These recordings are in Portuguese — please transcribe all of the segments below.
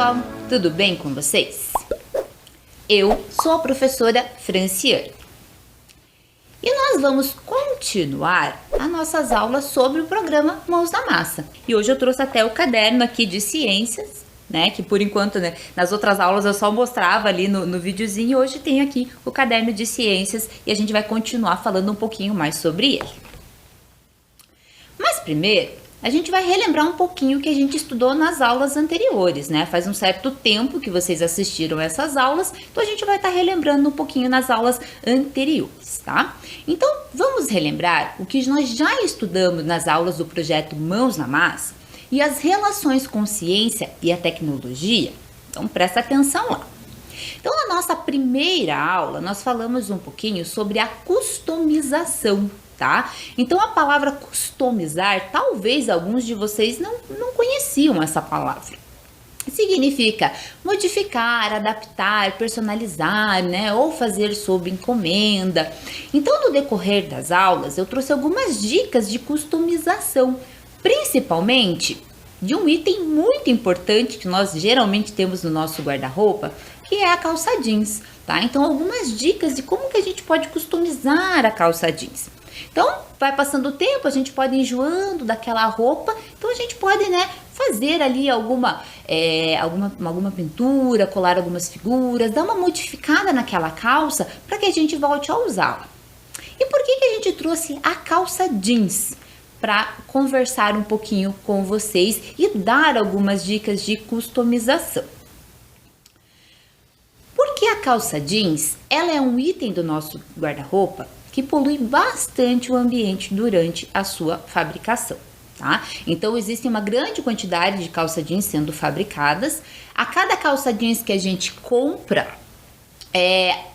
pessoal, tudo bem com vocês? Eu sou a professora Franciane e nós vamos continuar as nossas aulas sobre o programa Mãos na Massa. E hoje eu trouxe até o caderno aqui de ciências, né? Que por enquanto, né, nas outras aulas eu só mostrava ali no videozinho. Hoje tem aqui o caderno de ciências e a gente vai continuar falando um pouquinho mais sobre ele. Mas primeiro, a gente vai relembrar um pouquinho o que a gente estudou nas aulas anteriores, né? Faz um certo tempo que vocês assistiram essas aulas, então a gente vai estar relembrando um pouquinho nas aulas anteriores, tá? Então, vamos relembrar o que nós já estudamos nas aulas do projeto Mãos na Massa e as relações com ciência e a tecnologia. Então, presta atenção lá. Então, na nossa primeira aula, nós falamos um pouquinho sobre a customização, tá? Então, a palavra customizar, talvez alguns de vocês não conheciam essa palavra. Significa modificar, adaptar, personalizar, né? Ou fazer sob encomenda. Então, no decorrer das aulas, eu trouxe algumas dicas de customização, principalmente de um item muito importante que nós geralmente temos no nosso guarda-roupa, que é a calça jeans, tá? Então, algumas dicas de como que a gente pode customizar a calça jeans. Então, vai passando o tempo, a gente pode ir enjoando daquela roupa, então a gente pode, né, fazer ali alguma pintura, colar algumas figuras, dar uma modificada naquela calça para que a gente volte a usá-la. E por que a gente trouxe a calça jeans? Para conversar um pouquinho com vocês e dar algumas dicas de customização. Porque a calça jeans, ela é um item do nosso guarda-roupa que polui bastante o ambiente durante a sua fabricação, tá? Então, existe uma grande quantidade de calça jeans sendo fabricadas. A cada calça jeans que a gente compra,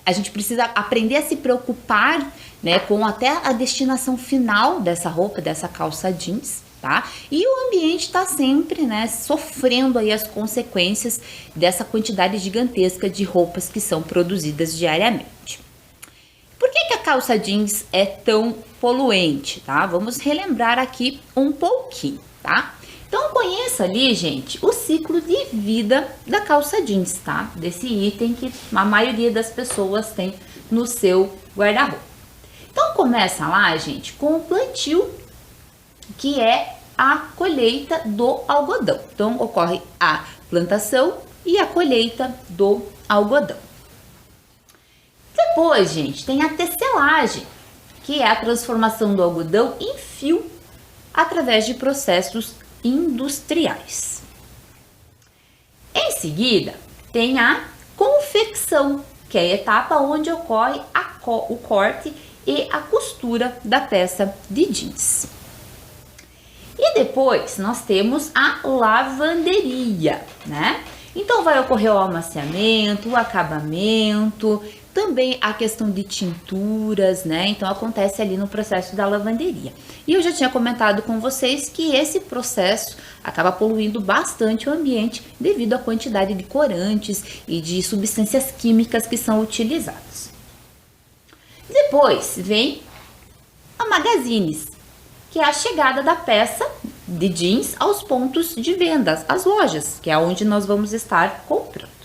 a gente precisa aprender a se preocupar, né, com até a destinação final dessa roupa, dessa calça jeans, tá? E o ambiente está sempre, né, sofrendo aí as consequências dessa quantidade gigantesca de roupas que são produzidas diariamente. Por que a calça jeans é tão poluente, tá? Vamos relembrar aqui um pouquinho, tá? Então, conheça ali, gente, o ciclo de vida da calça jeans, tá? Desse item que a maioria das pessoas tem no seu guarda-roupa. Então, começa lá, gente, com o plantio, que é a colheita do algodão. Então, ocorre a plantação e a colheita do algodão. Depois, gente, tem a tecelagem, que é a transformação do algodão em fio através de processos industriais. Em seguida, tem a confecção, que é a etapa onde ocorre o corte e a costura da peça de jeans. E depois nós temos a lavanderia, né? Então vai ocorrer o amaciamento, o acabamento, também a questão de tinturas, né? Então acontece ali no processo da lavanderia. E eu já tinha comentado com vocês que esse processo acaba poluindo bastante o ambiente devido à quantidade de corantes e de substâncias químicas que são utilizadas. Depois vem a magazines, que é a chegada da peça de jeans aos pontos de vendas, as lojas, que é onde nós vamos estar comprando.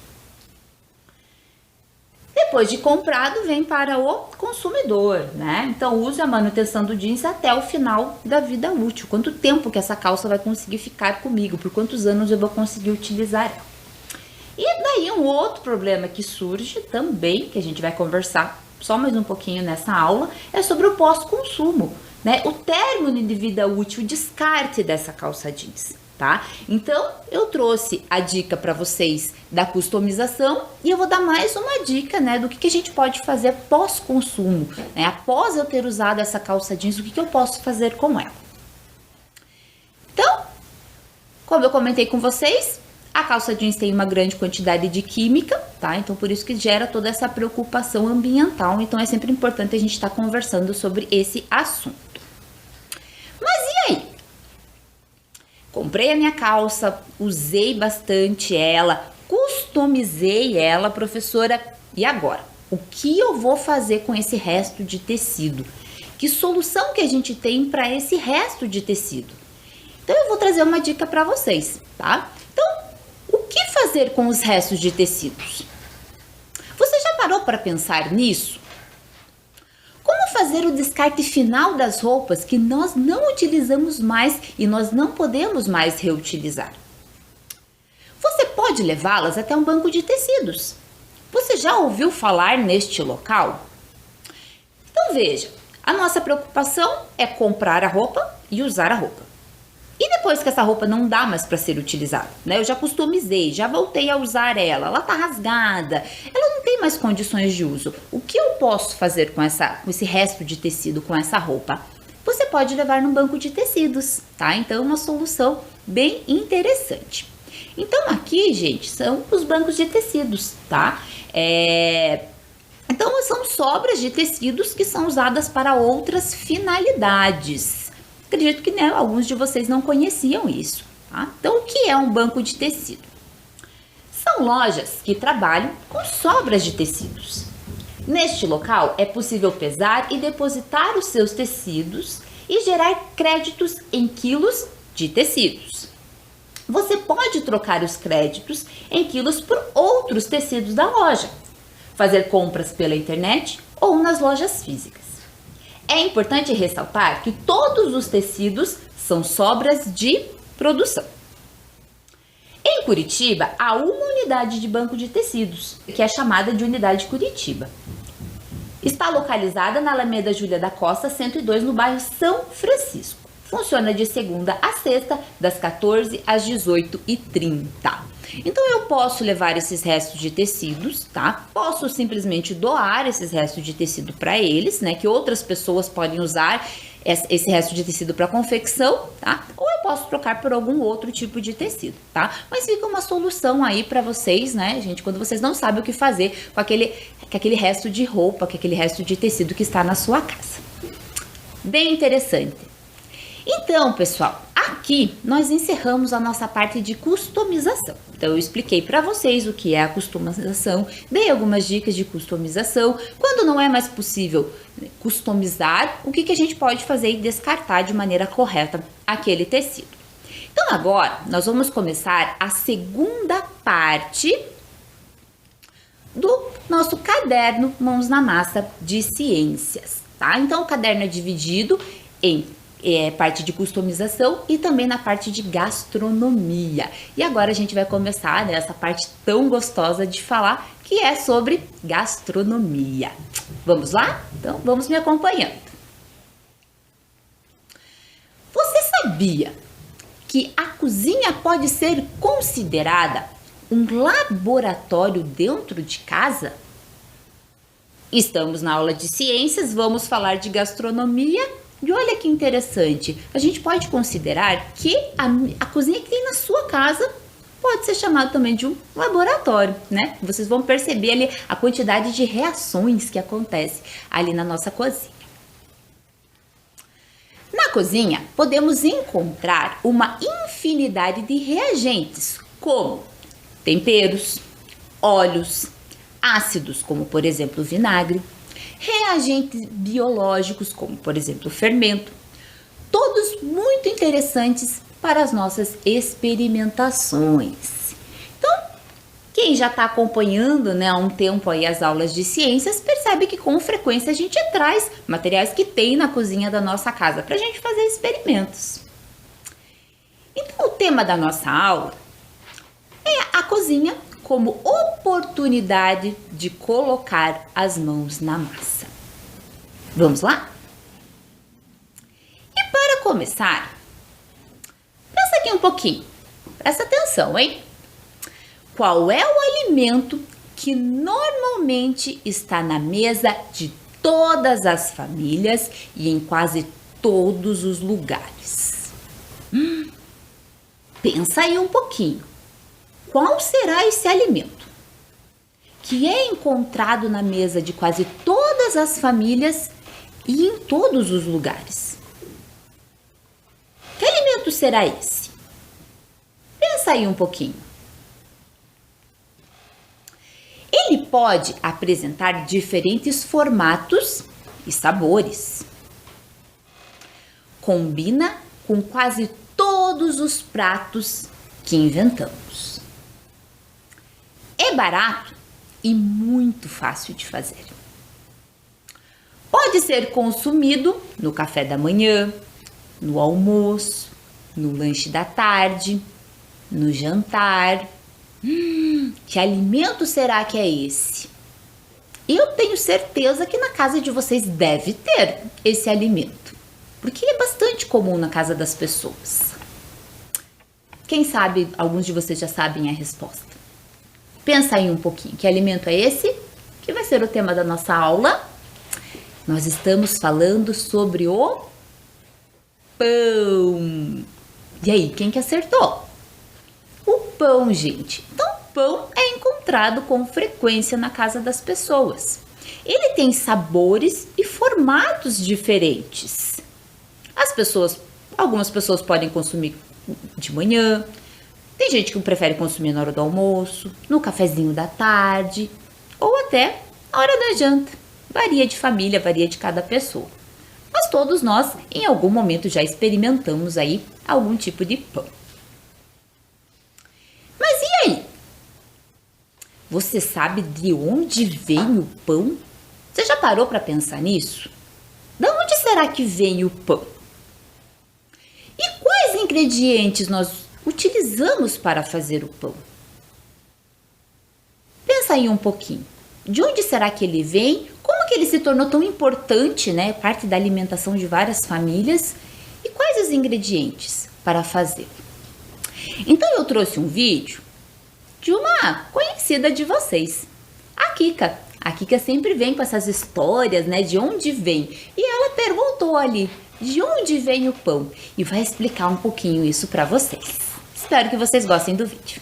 Depois de comprado, vem para o consumidor, né? Então, use a manutenção do jeans até o final da vida útil. Quanto tempo que essa calça vai conseguir ficar comigo? Por quantos anos eu vou conseguir utilizar ela? E daí um outro problema que surge também, que a gente vai conversar só mais um pouquinho nessa aula, é sobre o pós-consumo, né? O término de vida útil, o descarte dessa calça jeans, tá? Então, eu trouxe a dica para vocês da customização e eu vou dar mais uma dica, né, do que a gente pode fazer pós-consumo, né? Após eu ter usado essa calça jeans, o que eu posso fazer com ela? Então, como eu comentei com vocês, a calça jeans tem uma grande quantidade de química, tá? Então, por isso que gera toda essa preocupação ambiental. Então, é sempre importante a gente estar conversando sobre esse assunto. Mas e aí? Comprei a minha calça, usei bastante ela, customizei ela, professora. E agora? O que eu vou fazer com esse resto de tecido? Que solução que a gente tem para esse resto de tecido? Então, eu vou trazer uma dica para vocês, tá? Então, o que fazer fazer com os restos de tecidos? Você já parou para pensar nisso? Como fazer o descarte final das roupas que nós não utilizamos mais e nós não podemos mais reutilizar? Você pode levá-las até um banco de tecidos. Você já ouviu falar neste local? Então veja, a nossa preocupação é comprar a roupa e usar a roupa. E depois que essa roupa não dá mais para ser utilizada, né? Eu já customizei, já voltei a usar ela tá rasgada, ela não tem mais condições de uso. O que eu posso fazer com esse resto de tecido, com essa roupa? Você pode levar num banco de tecidos, tá? Então é uma solução bem interessante. Então aqui, gente, são os bancos de tecidos, tá? Então são sobras de tecidos que são usadas para outras finalidades. Acredito que, né, alguns de vocês não conheciam isso, tá? Então, o que é um banco de tecido? São lojas que trabalham com sobras de tecidos. Neste local, é possível pesar e depositar os seus tecidos e gerar créditos em quilos de tecidos. Você pode trocar os créditos em quilos por outros tecidos da loja, fazer compras pela internet ou nas lojas físicas. É importante ressaltar que todos os tecidos são sobras de produção. Em Curitiba, há uma unidade de banco de tecidos, que é chamada de Unidade Curitiba. Está localizada na Alameda Júlia da Costa, 102, no bairro São Francisco. Funciona de segunda a sexta, das 14 às 18h30. Então eu posso levar esses restos de tecidos, tá? Posso simplesmente doar esses restos de tecido para eles, né? Que outras pessoas podem usar esse resto de tecido para confecção, tá? Ou eu posso trocar por algum outro tipo de tecido, tá? Mas fica uma solução aí para vocês, né, gente? Quando vocês não sabem o que fazer com aquele resto de roupa, com aquele resto de tecido que está na sua casa. Bem interessante. Então, pessoal, aqui nós encerramos a nossa parte de customização. Então, eu expliquei para vocês o que é a customização, dei algumas dicas de customização. Quando não é mais possível customizar, o que a gente pode fazer e descartar de maneira correta aquele tecido. Então, agora nós vamos começar a segunda parte do nosso caderno Mãos na Massa de Ciências, tá? Então, o caderno é dividido em parte de customização e também na parte de gastronomia. E agora a gente vai começar nessa parte tão gostosa de falar, que é sobre gastronomia. Vamos lá? Então, vamos me acompanhando. Você sabia que a cozinha pode ser considerada um laboratório dentro de casa? Estamos na aula de ciências, vamos falar de gastronomia. E olha que interessante, a gente pode considerar que a cozinha que tem na sua casa pode ser chamada também de um laboratório, né? Vocês vão perceber ali a quantidade de reações que acontece ali na nossa cozinha. Na cozinha, podemos encontrar uma infinidade de reagentes, como temperos, óleos, ácidos, como por exemplo o vinagre, reagentes biológicos, como por exemplo o fermento, todos muito interessantes para as nossas experimentações. Então, quem já está acompanhando, né, há um tempo aí as aulas de ciências, percebe que com frequência a gente traz materiais que tem na cozinha da nossa casa para a gente fazer experimentos. Então, o tema da nossa aula é a cozinha como oportunidade de colocar as mãos na massa. Vamos lá? E para começar, pensa aqui um pouquinho, presta atenção, hein? Qual é o alimento que normalmente está na mesa de todas as famílias e em quase todos os lugares? Pensa aí um pouquinho. Qual será esse alimento que é encontrado na mesa de quase todas as famílias e em todos os lugares? Que alimento será esse? Pensa aí um pouquinho. Ele pode apresentar diferentes formatos e sabores. Combina com quase todos os pratos que inventamos. é barato e muito fácil de fazer. Pode ser consumido no café da manhã, no almoço, no lanche da tarde, no jantar. Que alimento será que é esse? Eu tenho certeza que na casa de vocês deve ter esse alimento, porque é bastante comum na casa das pessoas. Quem sabe, alguns de vocês já sabem a resposta. Pensa aí um pouquinho, que alimento é esse? Que vai ser o tema da nossa aula. Nós estamos falando sobre o pão. E aí, quem que acertou? O pão, gente. Então, o pão é encontrado com frequência na casa das pessoas. Ele tem sabores e formatos diferentes. Algumas pessoas podem consumir de manhã, tem gente que prefere consumir na hora do almoço, no cafezinho da tarde ou até na hora da janta. Varia de família, varia de cada pessoa. Mas todos nós, em algum momento, já experimentamos aí algum tipo de pão. Mas e aí? Você sabe de onde vem o pão? Você já parou para pensar nisso? De onde será que vem o pão? E quais ingredientes nós utilizamos para fazer o pão? Pensa aí um pouquinho. De onde será que ele vem? Como que ele se tornou tão importante, né? Parte da alimentação de várias famílias. E quais os ingredientes para fazer? Então eu trouxe um vídeo de uma conhecida de vocês, a Kika. A Kika sempre vem com essas histórias, né? De onde vem. E ela perguntou ali, de onde vem o pão? E vai explicar um pouquinho isso para vocês. Espero que vocês gostem do vídeo.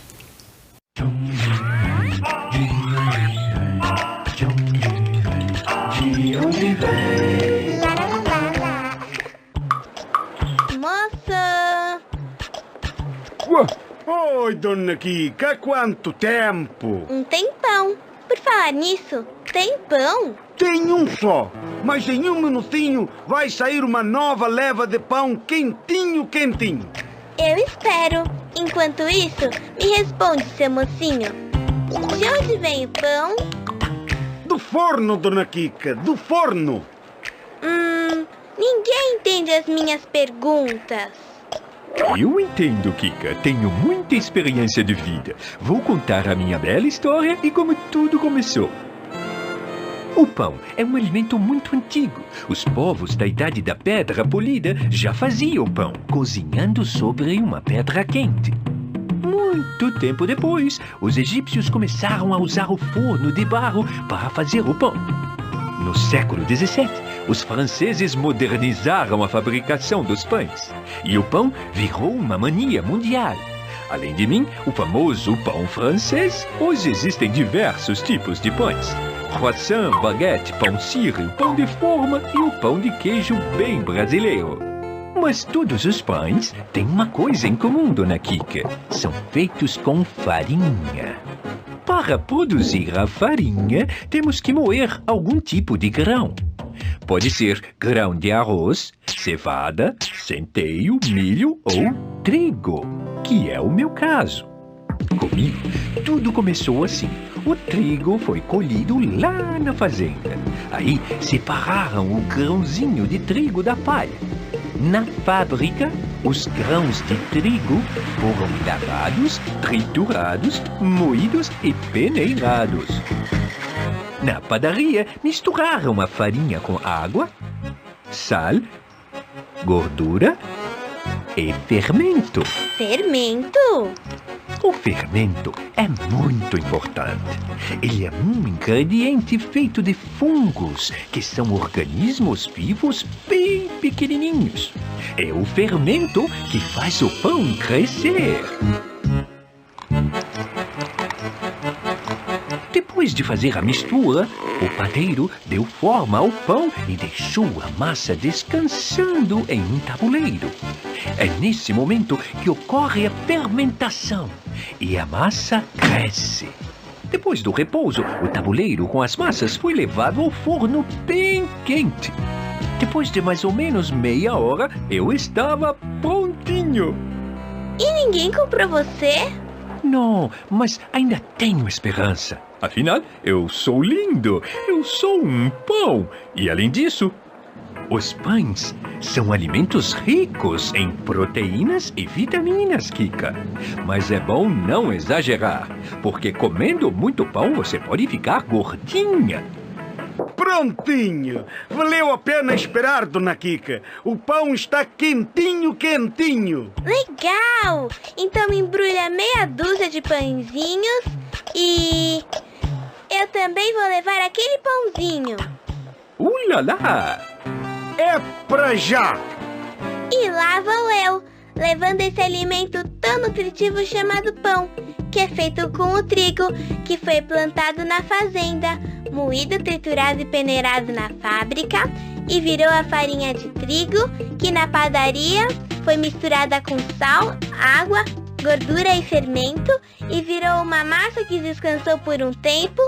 Moça! Oi, dona Kika, há quanto tempo? Um tempão. Por falar nisso, tem pão? Tem um só, mas em um minutinho vai sair uma nova leva de pão quentinho, quentinho. Eu espero. Enquanto isso, me responde, seu mocinho. De onde vem o pão? Do forno, dona Kika, do forno. Ninguém entende as minhas perguntas. Eu entendo, Kika. Tenho muita experiência de vida. Vou contar a minha bela história e como tudo começou. O pão é um alimento muito antigo. Os povos da Idade da Pedra Polida já faziam pão, cozinhando sobre uma pedra quente. Muito tempo depois, os egípcios começaram a usar o forno de barro para fazer o pão. No século XVII, os franceses modernizaram a fabricação dos pães e o pão virou uma mania mundial. Além de mim, o famoso pão francês, hoje existem diversos tipos de pães. Croissant, baguete, pão sírio, pão de forma e o pão de queijo bem brasileiro. Mas todos os pães têm uma coisa em comum, dona Kika. São feitos com farinha. Para produzir a farinha, temos que moer algum tipo de grão. Pode ser grão de arroz, cevada, centeio, milho ou trigo, que é o meu caso. Comigo, tudo começou assim. O trigo foi colhido lá na fazenda. Aí separaram o grãozinho de trigo da palha. Na fábrica, os grãos de trigo foram lavados, triturados, moídos e peneirados. Na padaria, misturaram a farinha com água, sal, gordura e fermento. Fermento? O fermento é muito importante. Ele é um ingrediente feito de fungos, que são organismos vivos bem pequenininhos. É o fermento que faz o pão crescer. Depois de fazer a mistura, o padeiro deu forma ao pão e deixou a massa descansando em um tabuleiro. É nesse momento que ocorre a fermentação e a massa cresce. Depois do repouso, o tabuleiro com as massas foi levado ao forno bem quente. Depois de mais ou menos meia hora, eu estava prontinho. E ninguém comprou você? Não, mas ainda tenho esperança. Afinal, eu sou lindo, eu sou um pão. E além disso, os pães são alimentos ricos em proteínas e vitaminas, Kika. Mas é bom não exagerar, porque comendo muito pão você pode ficar gordinha. Prontinho! Valeu a pena esperar, Dona Kika. O pão está quentinho, quentinho. Legal! Então embrulha meia dúzia de pãezinhos e... eu também vou levar aquele pãozinho. Ulala! É pra já! E lá vou eu, levando esse alimento tão nutritivo chamado pão, que é feito com o trigo que foi plantado na fazenda, moído, triturado e peneirado na fábrica, e virou a farinha de trigo, que na padaria foi misturada com sal, água, gordura e fermento, e virou uma massa que descansou por um tempo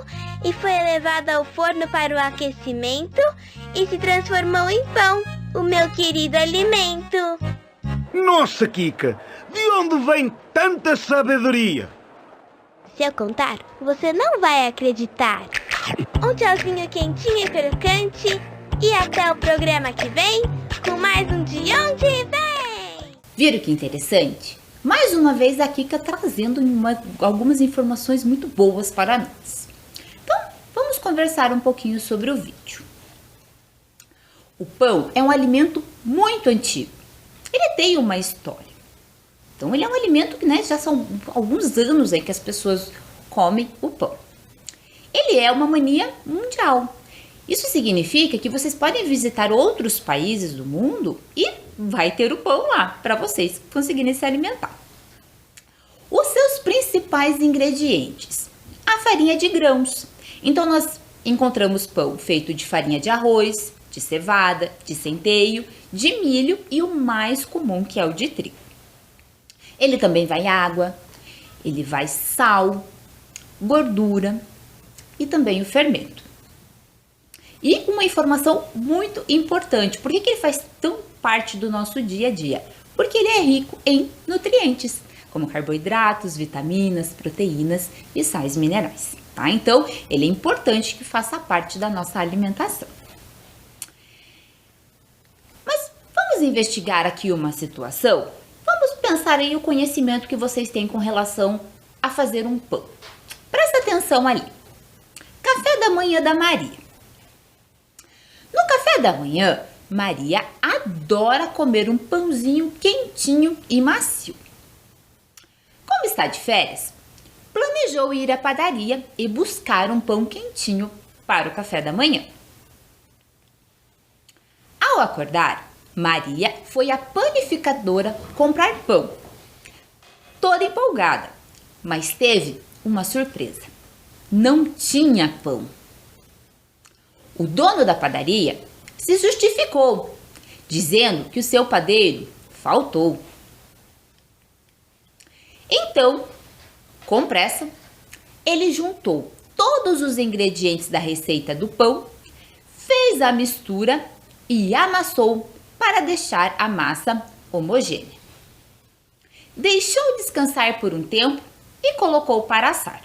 e foi levada ao forno para o aquecimento e se transformou em pão, o meu querido alimento. Nossa, Kika! De onde vem tanta sabedoria? Se eu contar, você não vai acreditar. Um tchauzinho quentinho e crocante. E até o programa que vem, com mais um De Onde Vem! Viram que interessante? Mais uma vez a Kika trazendo algumas informações muito boas para nós. Então, vamos conversar um pouquinho sobre o vídeo. O pão é um alimento muito antigo. Ele tem uma história. Então, ele é um alimento que, já são alguns anos aí que as pessoas comem o pão. Ele é uma mania mundial. Isso significa que vocês podem visitar outros países do mundo e vai ter o pão lá para vocês conseguirem se alimentar. Os seus principais ingredientes: a farinha de grãos. Então, nós encontramos pão feito de farinha de arroz, de cevada, de centeio, de milho e o mais comum, que é o de trigo. Ele também vai água, ele vai sal, gordura e também o fermento. E uma informação muito importante: por que ele faz tão parte do nosso dia a dia? Porque ele é rico em nutrientes, como carboidratos, vitaminas, proteínas e sais minerais, tá? Então, ele é importante que faça parte da nossa alimentação. Mas vamos investigar aqui uma situação? Vamos pensar aí o conhecimento que vocês têm com relação a fazer um pão. Presta atenção ali. Café da manhã da Maria. No café da manhã, Maria adora comer um pãozinho quentinho e macio. Como está de férias, planejou ir à padaria e buscar um pão quentinho para o café da manhã. Ao acordar, Maria foi à panificadora comprar pão. Toda empolgada, mas teve uma surpresa. Não tinha pão. O dono da padaria se justificou, dizendo que o seu padeiro faltou. Então, com pressa, ele juntou todos os ingredientes da receita do pão, fez a mistura e amassou para deixar a massa homogênea. Deixou descansar por um tempo e colocou para assar.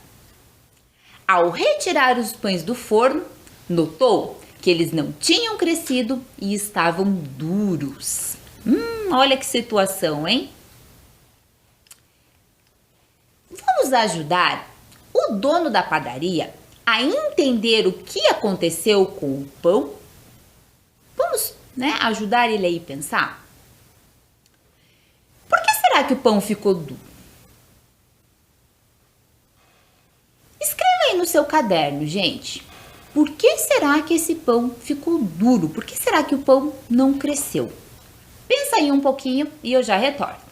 Ao retirar os pães do forno, notou que eles não tinham crescido e estavam duros. Olha que situação, hein? Vamos ajudar o dono da padaria a entender o que aconteceu com o pão? Vamos, ajudar ele aí a pensar? Por que será que o pão ficou duro? Escreva aí no seu caderno, gente. Por que será que esse pão ficou duro? Por que será que o pão não cresceu? Pensa aí um pouquinho e eu já retorno.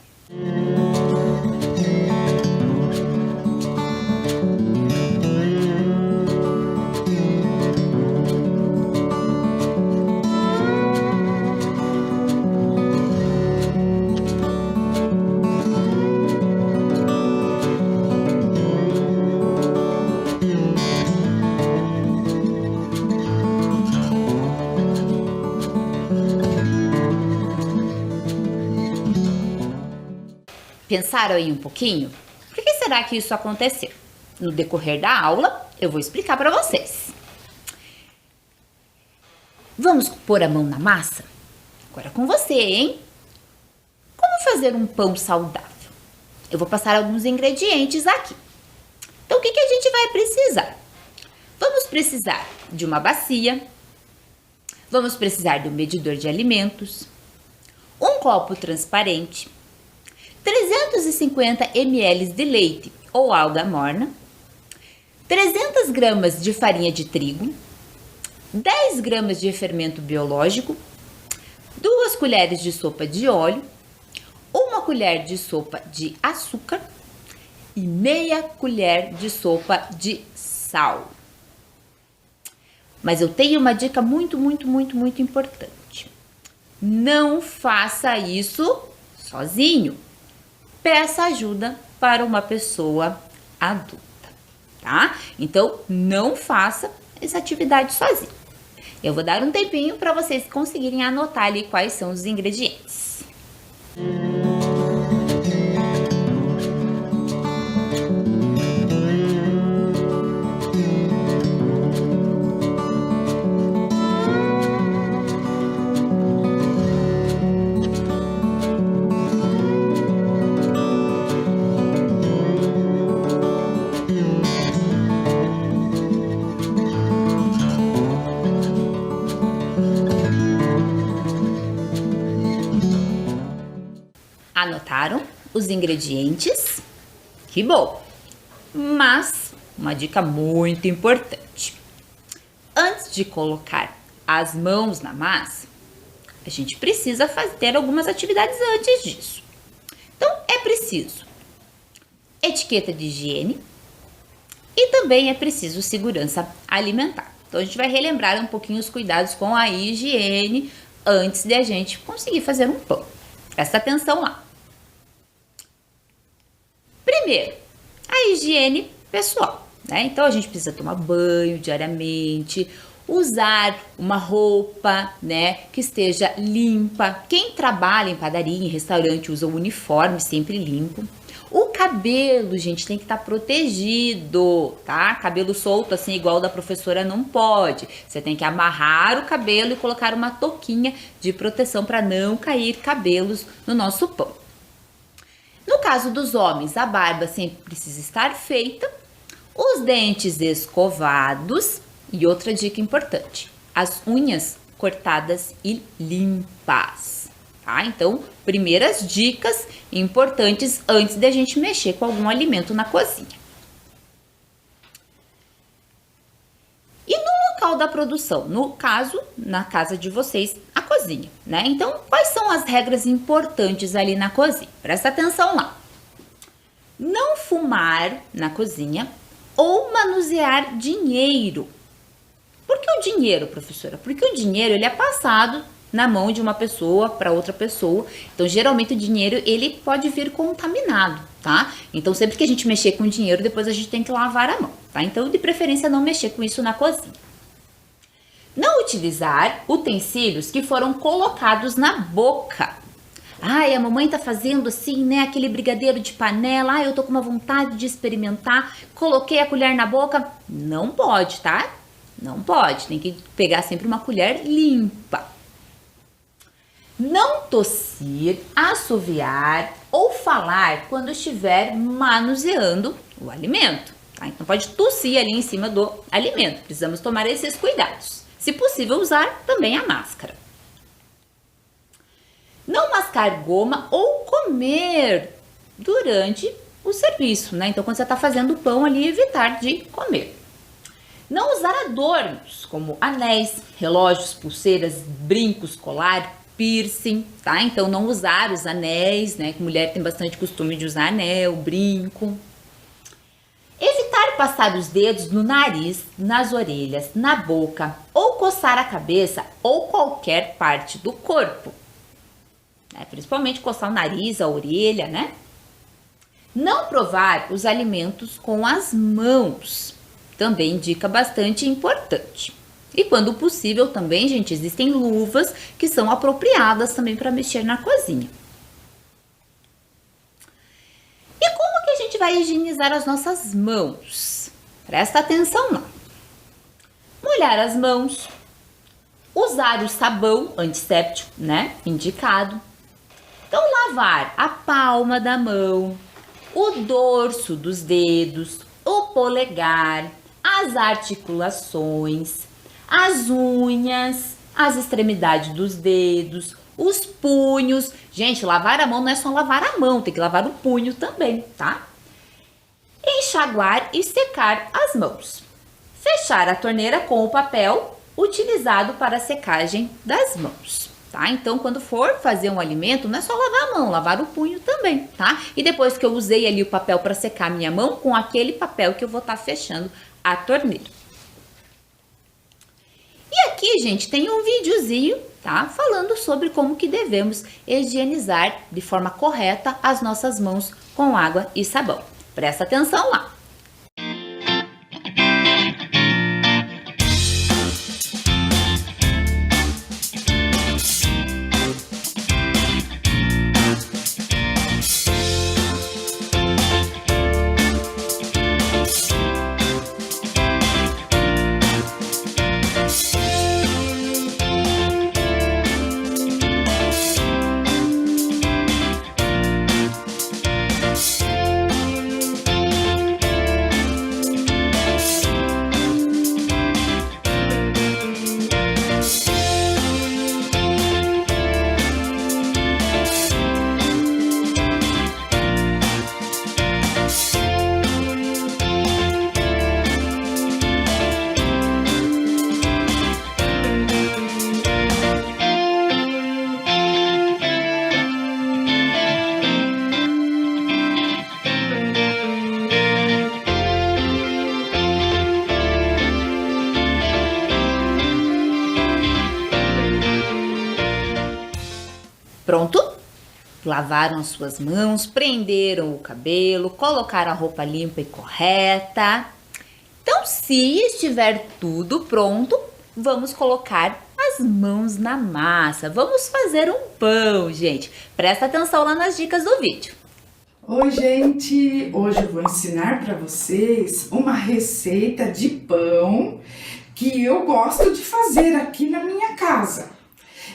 Pensaram aí um pouquinho? Por que será que isso aconteceu? No decorrer da aula, eu vou explicar para vocês. Vamos pôr a mão na massa? Agora com você, hein? Como fazer um pão saudável? Eu vou passar alguns ingredientes aqui. Então, o que a gente vai precisar? Vamos precisar de uma bacia, vamos precisar de um medidor de alimentos, um copo transparente, 350 ml de leite ou alga morna, 300 gramas de farinha de trigo, 10 gramas de fermento biológico, 2 colheres de sopa de óleo, 1 colher de sopa de açúcar e meia colher de sopa de sal. Mas eu tenho uma dica muito importante. Não faça isso sozinho. Peça ajuda para uma pessoa adulta, tá? Então, não faça essa atividade sozinho. Eu vou dar um tempinho para vocês conseguirem anotar ali quais são os ingredientes. Anotaram os ingredientes? Que bom! Mas uma dica muito importante. Antes de colocar as mãos na massa, a gente precisa ter algumas atividades antes disso. Então, é preciso etiqueta de higiene e também é preciso segurança alimentar. Então, a gente vai relembrar um pouquinho os cuidados com a higiene antes de a gente conseguir fazer um pão. Presta atenção lá. Primeiro, a higiene pessoal, né? Então, a gente precisa tomar banho diariamente, usar uma roupa, né, que esteja limpa. Quem trabalha em padaria, em restaurante, usa o uniforme sempre limpo. O cabelo, gente, tem que estar protegido, tá? Cabelo solto, assim, igual o da professora, não pode. Você tem que amarrar o cabelo e colocar uma touquinha de proteção para não cair cabelos no nosso pão. No caso dos homens, a barba sempre precisa estar feita, os dentes escovados e outra dica importante, as unhas cortadas e limpas, tá? Então, primeiras dicas importantes antes de a gente mexer com algum alimento na cozinha. E no local da produção, no caso, na casa de vocês, a cozinha, né? Então, quais são as regras importantes ali na cozinha? Presta atenção lá. Não fumar na cozinha ou manusear dinheiro. Por que o dinheiro, professora? Porque o dinheiro ele é passado na mão de uma pessoa para outra pessoa. Então, geralmente o dinheiro ele pode vir contaminado, tá? Então, sempre que a gente mexer com dinheiro, depois a gente tem que lavar a mão, tá? Então, de preferência, não mexer com isso na cozinha. Não utilizar utensílios que foram colocados na boca. Ai, a mamãe tá fazendo assim, né? Aquele brigadeiro de panela. Ai, eu tô com uma vontade de experimentar. Coloquei a colher na boca. Não pode, tá? Não pode. Tem que pegar sempre uma colher limpa. Não tossir, assoviar ou falar quando estiver manuseando o alimento, tá? Então pode tossir ali em cima do alimento. Precisamos tomar esses cuidados. Se possível, usar também a máscara. Não mascar goma ou comer durante o serviço, né? Então, quando você está fazendo o pão ali, evitar de comer. Não usar adornos, como anéis, relógios, pulseiras, brincos, colar, piercing, tá? Então, não usar os anéis, né? Que mulher tem bastante costume de usar anel, brinco. Evitar passar os dedos no nariz, nas orelhas, na boca, ou coçar a cabeça ou qualquer parte do corpo. Principalmente coçar o nariz, a orelha, né? Não provar os alimentos com as mãos. Também dica bastante importante. E quando possível também, gente, existem luvas que são apropriadas também para mexer na cozinha. E como que a gente vai higienizar as nossas mãos. Presta atenção lá. Molhar as mãos, usar o sabão antisséptico, né, indicado. Então, lavar a palma da mão, o dorso dos dedos, o polegar, as articulações, as unhas, as extremidades dos dedos, os punhos. Gente, lavar a mão não é só lavar a mão, tem que lavar o punho também, tá? Enxaguar e secar as mãos. Fechar a torneira com o papel utilizado para a secagem das mãos, tá? Então, quando for fazer um alimento, não é só lavar a mão, lavar o punho também, tá? E depois que eu usei ali o papel para secar a minha mão, com aquele papel que eu vou estar fechando a torneira. E aqui, gente, tem um videozinho, tá? Falando sobre como que devemos higienizar de forma correta as nossas mãos com água e sabão. Presta atenção lá. Pronto? Lavaram as suas mãos, prenderam o cabelo, colocaram a roupa limpa e correta. Então, se estiver tudo pronto, vamos colocar as mãos na massa. Vamos fazer um pão, gente. Presta atenção lá nas dicas do vídeo. Oi, gente! Hoje eu vou ensinar para vocês uma receita de pão que eu gosto de fazer aqui na minha casa.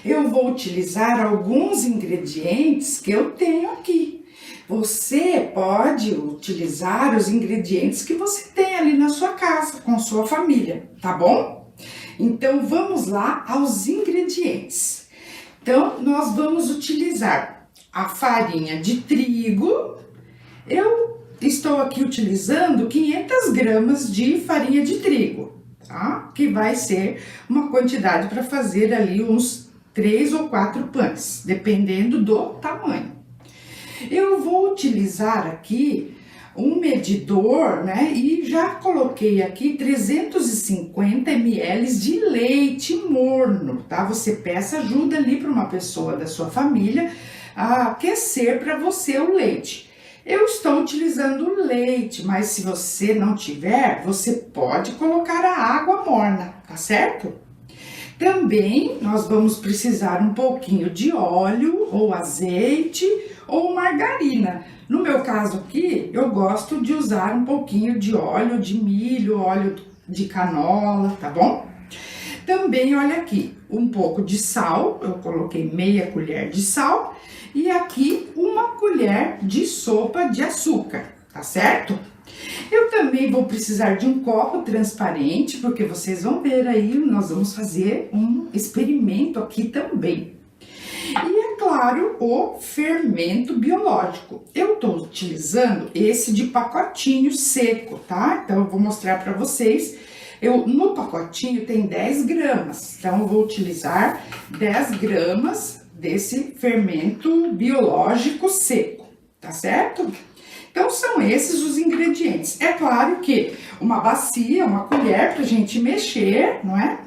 Eu vou utilizar alguns ingredientes que eu tenho aqui. Você pode utilizar os ingredientes que você tem ali na sua casa, com sua família, tá bom? Então, vamos lá aos ingredientes. Então, nós vamos utilizar a farinha de trigo. Eu estou aqui utilizando 500 gramas de farinha de trigo, tá? Que vai ser uma quantidade para fazer ali uns 3 ou 4 pães, dependendo do tamanho. Eu vou utilizar aqui um medidor, né? E já coloquei aqui 350 ml de leite morno, tá? Você peça ajuda ali para uma pessoa da sua família a aquecer para você o leite. Eu estou utilizando leite, mas se você não tiver, você pode colocar a água morna, tá certo? Também nós vamos precisar um pouquinho de óleo ou azeite ou margarina. No meu caso aqui, eu gosto de usar um pouquinho de óleo de milho, óleo de canola, tá bom? Também, olha aqui, um pouco de sal, eu coloquei meia colher de sal e aqui uma colher de sopa de açúcar, tá certo? Eu também vou precisar de um copo transparente, porque vocês vão ver aí, nós vamos fazer um experimento aqui também. E é claro, o fermento biológico. Eu tô utilizando esse de pacotinho seco, tá? Então, eu vou mostrar para vocês. No pacotinho tem 10 gramas, então eu vou utilizar 10 gramas desse fermento biológico seco, tá certo? Então, são esses os ingredientes. É claro que uma bacia, uma colher pra gente mexer, não é?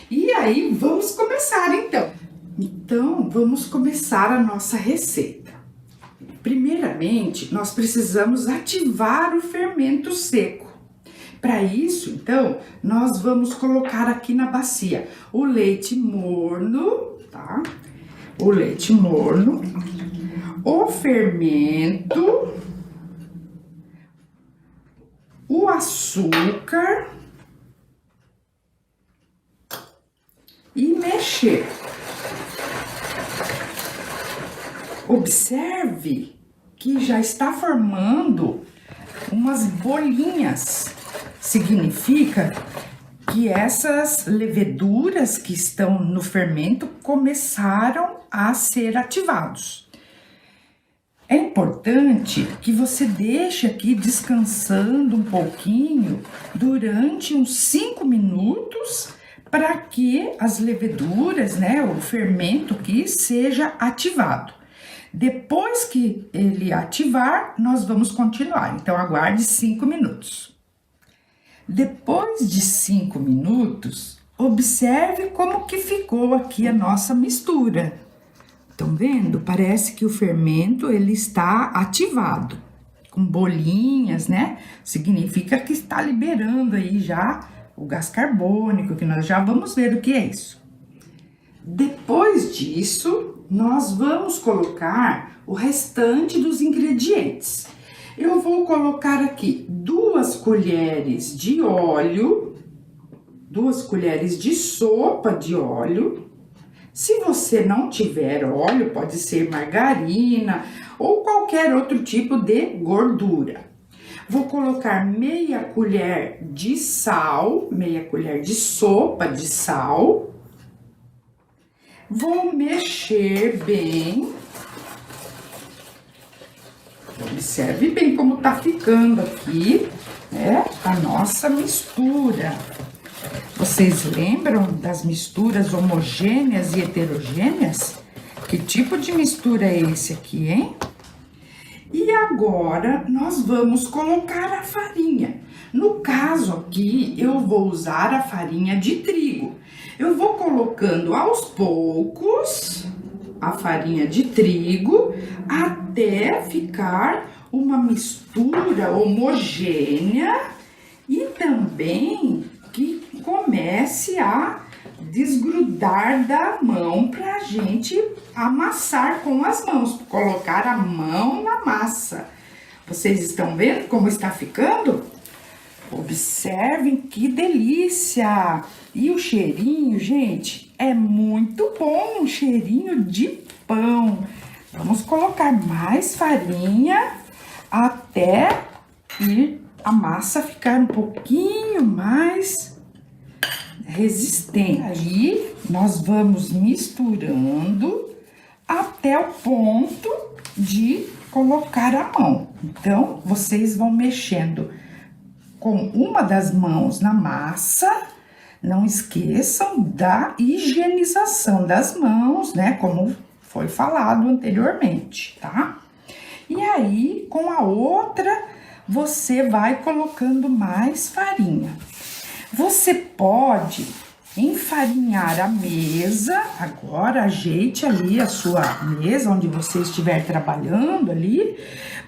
E aí, vamos começar então. Então, vamos começar a nossa receita. Primeiramente, nós precisamos ativar o fermento seco. Para isso, então, nós vamos colocar aqui na bacia o leite morno, tá? O leite morno, o fermento, o açúcar e mexer. Observe que já está formando umas bolinhas. Significa que essas leveduras que estão no fermento começaram a ser ativados. É importante que você deixe aqui descansando um pouquinho durante uns 5 minutos para que as leveduras, né, o fermento aqui seja ativado. Depois que ele ativar, nós vamos continuar. Então, aguarde 5 minutos. Depois de 5 minutos, observe como que ficou aqui a nossa mistura. Estão vendo? Parece que o fermento ele está ativado, com bolinhas, né? Significa que está liberando aí já o gás carbônico, que nós já vamos ver o que é isso. Depois disso, nós vamos colocar o restante dos ingredientes. Eu vou colocar aqui 2 colheres de óleo, 2 colheres de sopa de óleo. Se você não tiver óleo, pode ser margarina ou qualquer outro tipo de gordura. Vou colocar meia colher de sal, meia colher de sopa de sal. Vou mexer bem. Observe bem como tá ficando aqui, né, a nossa mistura. Vocês lembram das misturas homogêneas e heterogêneas? Que tipo de mistura é esse aqui, hein? E agora, nós vamos colocar a farinha. No caso aqui, eu vou usar a farinha de trigo. Eu vou colocando aos poucos a farinha de trigo até ficar uma mistura homogênea e também que comece a desgrudar da mão para a gente amassar com as mãos, colocar a mão na massa. Vocês estão vendo como está ficando? Observem que delícia! E o cheirinho, gente, é muito bom, um cheirinho de pão. Vamos colocar mais farinha até a massa ficar um pouquinho mais resistente. Aí, nós vamos misturando até o ponto de colocar a mão. Então, vocês vão mexendo com uma das mãos na massa. Não esqueçam da higienização das mãos, né? Como foi falado anteriormente, tá? E aí, com a outra, você vai colocando mais farinha. Você pode enfarinhar a mesa. Agora, ajeite ali a sua mesa, onde você estiver trabalhando ali.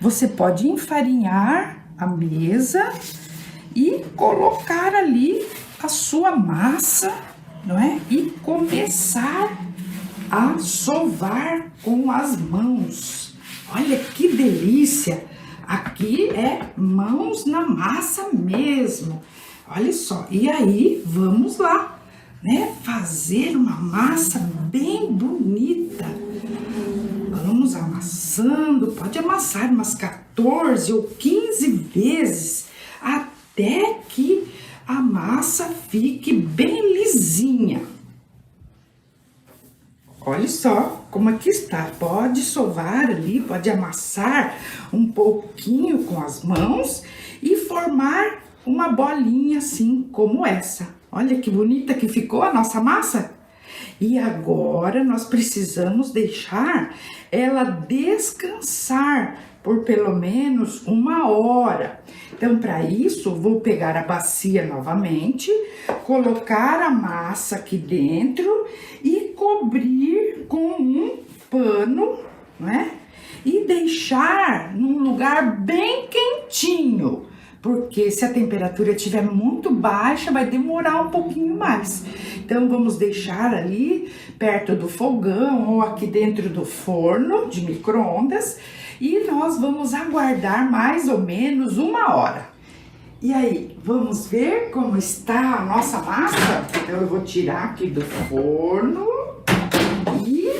Você pode enfarinhar a mesa e colocar ali a sua massa, não é? E começar a sovar com as mãos. Olha que delícia! Aqui é mãos na massa mesmo. Olha só, e aí vamos lá, né? Fazer uma massa bem bonita. Vamos amassando, pode amassar umas 14 ou 15 vezes até que a massa fique bem lisinha. Olha só como aqui está. Pode sovar ali, pode amassar um pouquinho com as mãos e formar uma bolinha assim como essa. Olha que bonita que ficou a nossa massa. E agora nós precisamos deixar ela descansar por pelo menos 1 hora. Então, para isso, vou pegar a bacia novamente, colocar a massa aqui dentro e cobrir com um pano, né? E deixar num lugar bem quentinho, porque se a temperatura estiver muito baixa, vai demorar um pouquinho mais. Então, vamos deixar ali perto do fogão ou aqui dentro do forno de micro-ondas e nós vamos aguardar mais ou menos 1 hora. E aí, vamos ver como está a nossa massa? Então eu vou tirar aqui do forno e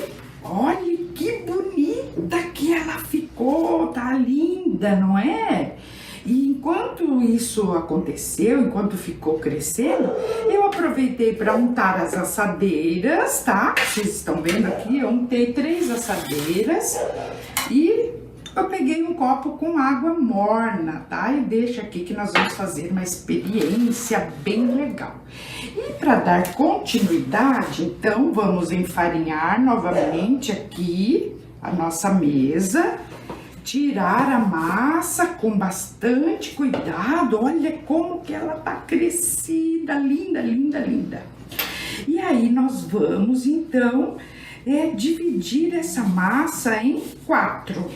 olha que bonita que ela ficou, tá linda, não é? E enquanto isso aconteceu, enquanto ficou crescendo, eu aproveitei para untar as assadeiras, tá? Vocês estão vendo aqui, eu untei 3 assadeiras e eu peguei um copo com água morna, tá? E deixa aqui que nós vamos fazer uma experiência bem legal. E para dar continuidade, então, vamos enfarinhar novamente aqui a nossa mesa. Tirar a massa com bastante cuidado. Olha como que ela tá crescida, linda, linda, linda. E aí nós vamos então dividir essa massa em 4.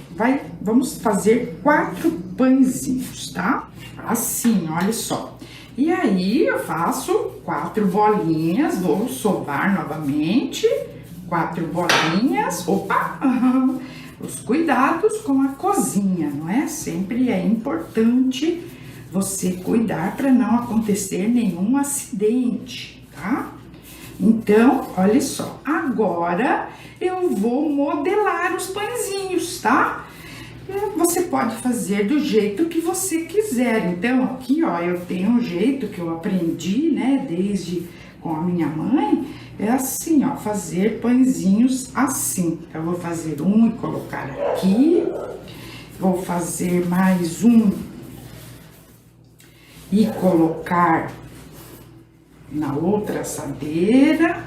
Vamos fazer 4 pãezinhos, tá? Assim, olha só. E aí eu faço 4 bolinhas, vou sovar novamente. 4 bolinhas. Opa! Os cuidados com a cozinha, não é? Sempre é importante você cuidar para não acontecer nenhum acidente, tá? Então, olha só, agora eu vou modelar os pãezinhos, tá? Você pode fazer do jeito que você quiser. Então, aqui, ó, eu tenho um jeito que eu aprendi, né, desde com a minha mãe, é assim, ó, fazer pãezinhos assim. Eu vou fazer um e colocar aqui, vou fazer mais um e colocar na outra assadeira,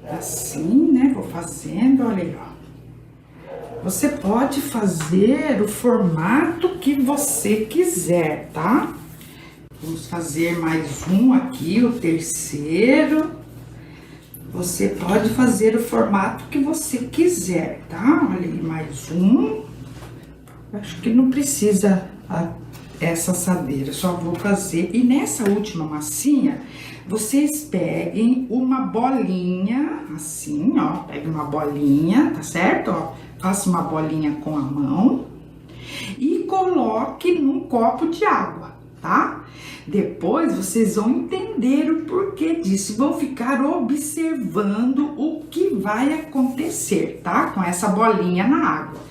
assim, né, vou fazendo, olha aí, ó. Você pode fazer o formato que você quiser, tá? Vamos fazer mais um aqui, o terceiro. Você pode fazer o formato que você quiser, tá? Olha aí, mais um. Acho que não precisa essa assadeira, só vou fazer. E nessa última massinha, vocês peguem uma bolinha, assim, ó. Pegue uma bolinha, tá certo? Ó, faça uma bolinha com a mão e coloque num copo de água, tá? Depois vocês vão entender o porquê disso, vão ficar observando o que vai acontecer, tá? Com essa bolinha na água.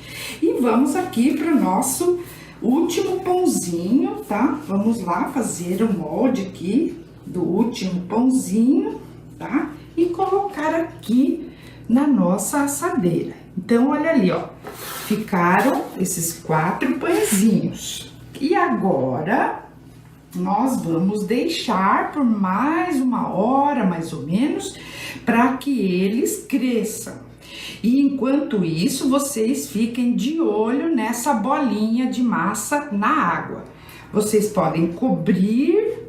E vamos aqui para o nosso último pãozinho, tá? Vamos lá fazer o molde aqui do último pãozinho, tá? E colocar aqui na nossa assadeira. Então, olha ali, ó, ficaram esses 4 pãezinhos. E agora nós vamos deixar por mais 1 hora, mais ou menos, para que eles cresçam. E enquanto isso, vocês fiquem de olho nessa bolinha de massa na água. Vocês podem cobrir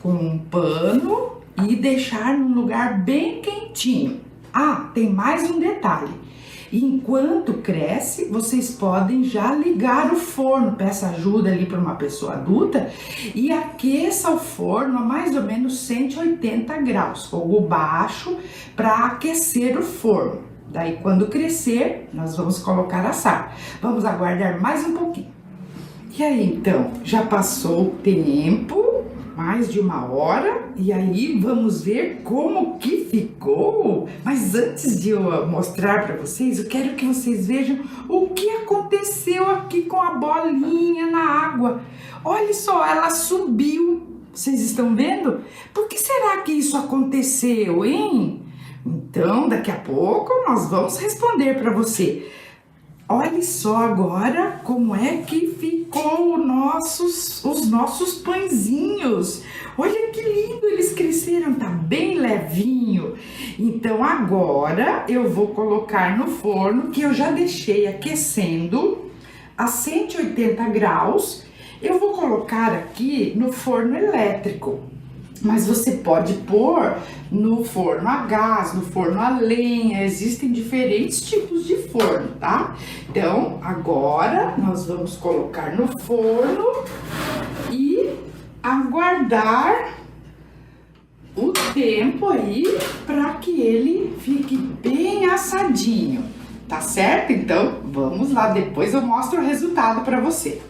com um pano e deixar num lugar bem quentinho. Ah, tem mais um detalhe. Enquanto cresce, vocês podem já ligar o forno, peça ajuda ali para uma pessoa adulta e aqueça o forno a mais ou menos 180 graus, fogo baixo, para aquecer o forno. Daí, quando crescer, nós vamos colocar assar. Vamos aguardar mais um pouquinho. E aí, então, já passou o tempo, mais de 1 hora, e aí vamos ver como que ficou. Mas antes de eu mostrar para vocês, eu quero que vocês vejam o que aconteceu aqui com a bolinha na água. Olha só, ela subiu. Vocês estão vendo? Por que será que isso aconteceu, hein? Então, daqui a pouco nós vamos responder para você. Olha só agora como é que ficou os nossos pãezinhos. Olha que lindo, eles cresceram, tá bem levinho. Então agora eu vou colocar no forno, que eu já deixei aquecendo a 180 graus. Eu vou colocar aqui no forno elétrico. Mas você pode pôr no forno a gás, no forno a lenha, existem diferentes tipos de forno, tá? Então, agora nós vamos colocar no forno e aguardar o tempo aí para que ele fique bem assadinho, tá certo? Então, vamos lá, depois eu mostro o resultado para você.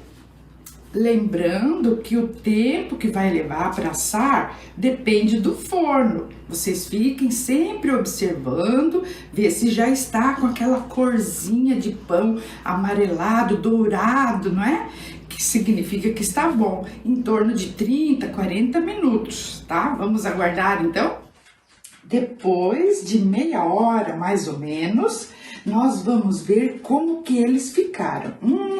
Lembrando que o tempo que vai levar para assar depende do forno. Vocês fiquem sempre observando, ver se já está com aquela corzinha de pão amarelado, dourado, não é? Que significa que está bom, em torno de 30, 40 minutos, tá? Vamos aguardar então? Depois de meia hora, mais ou menos, nós vamos ver como que eles ficaram.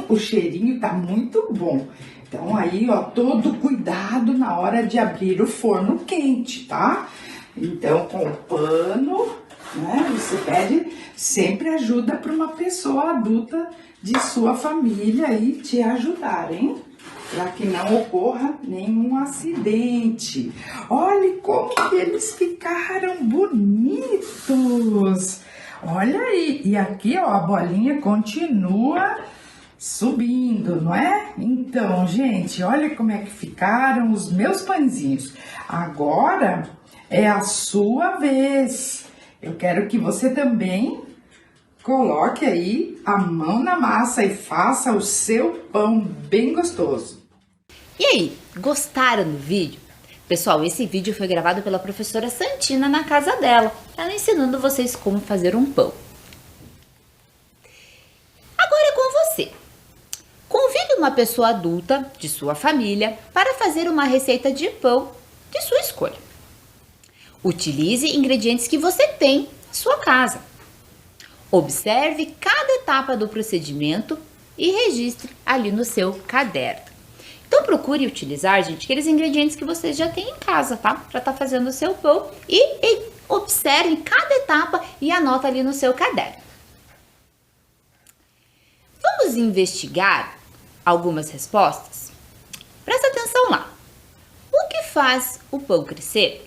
O cheirinho tá muito bom. Então aí, ó, todo cuidado na hora de abrir o forno quente, tá? Então, com o pano, né, você pede sempre ajuda para uma pessoa adulta de sua família aí te ajudar, hein? Para que não ocorra nenhum acidente. Olha como que eles ficaram bonitos. Olha aí, e aqui, ó, a bolinha continua subindo, não é? Então, gente, olha como é que ficaram os meus pãezinhos. Agora é a sua vez. Eu quero que você também coloque aí a mão na massa e faça o seu pão bem gostoso. E aí, gostaram do vídeo? Pessoal, esse vídeo foi gravado pela professora Santina na casa dela, ela ensinando vocês como fazer um pão. Agora é com você. Convide uma pessoa adulta de sua família para fazer uma receita de pão de sua escolha. Utilize ingredientes que você tem em sua casa. Observe cada etapa do procedimento e registre ali no seu caderno. Então procure utilizar, gente, aqueles ingredientes que vocês já têm em casa, tá? Para estar fazendo o seu pão e observe cada etapa e anota ali no seu caderno. Vamos investigar algumas respostas? Presta atenção lá. O que faz o pão crescer?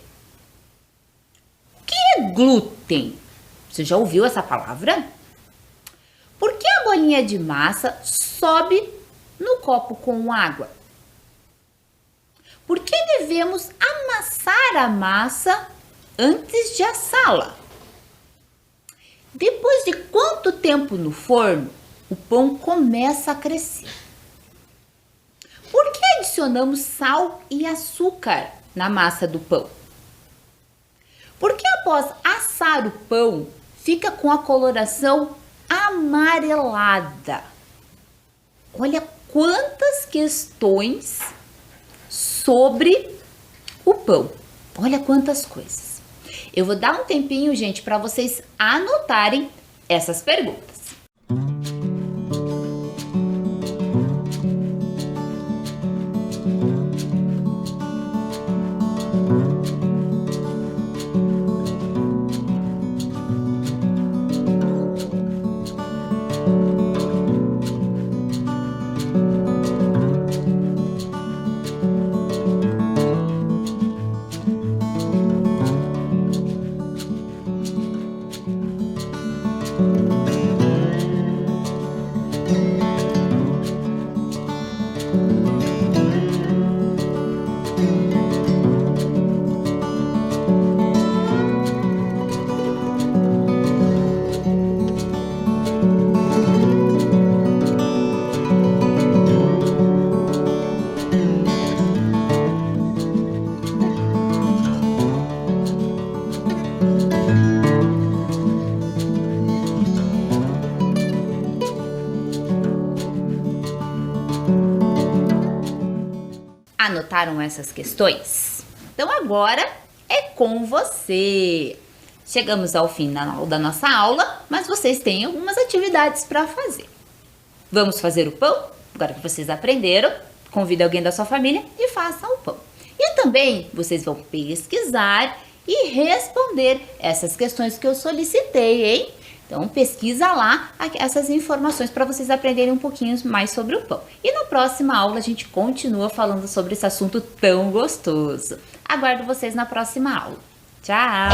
O que é glúten? Você já ouviu essa palavra? Por que a bolinha de massa sobe no copo com água? Por que devemos amassar a massa antes de assá-la? Depois de quanto tempo no forno o pão começa a crescer? Por que adicionamos sal e açúcar na massa do pão? Por que após assar o pão fica com a coloração amarelada? Olha quantas questões sobre o pão. Olha quantas coisas. Eu vou dar um tempinho, gente, para vocês anotarem essas perguntas. Anotaram essas questões? Então agora é com você. Chegamos ao fim da nossa aula, mas vocês têm algumas atividades para fazer. Vamos fazer o pão? Agora que vocês aprenderam, convide alguém da sua família e faça o pão. E também vocês vão pesquisar e responder essas questões que eu solicitei, hein? Então pesquisa lá essas informações para vocês aprenderem um pouquinho mais sobre o pão. E na próxima aula a gente continua falando sobre esse assunto tão gostoso. Aguardo vocês na próxima aula. Tchau!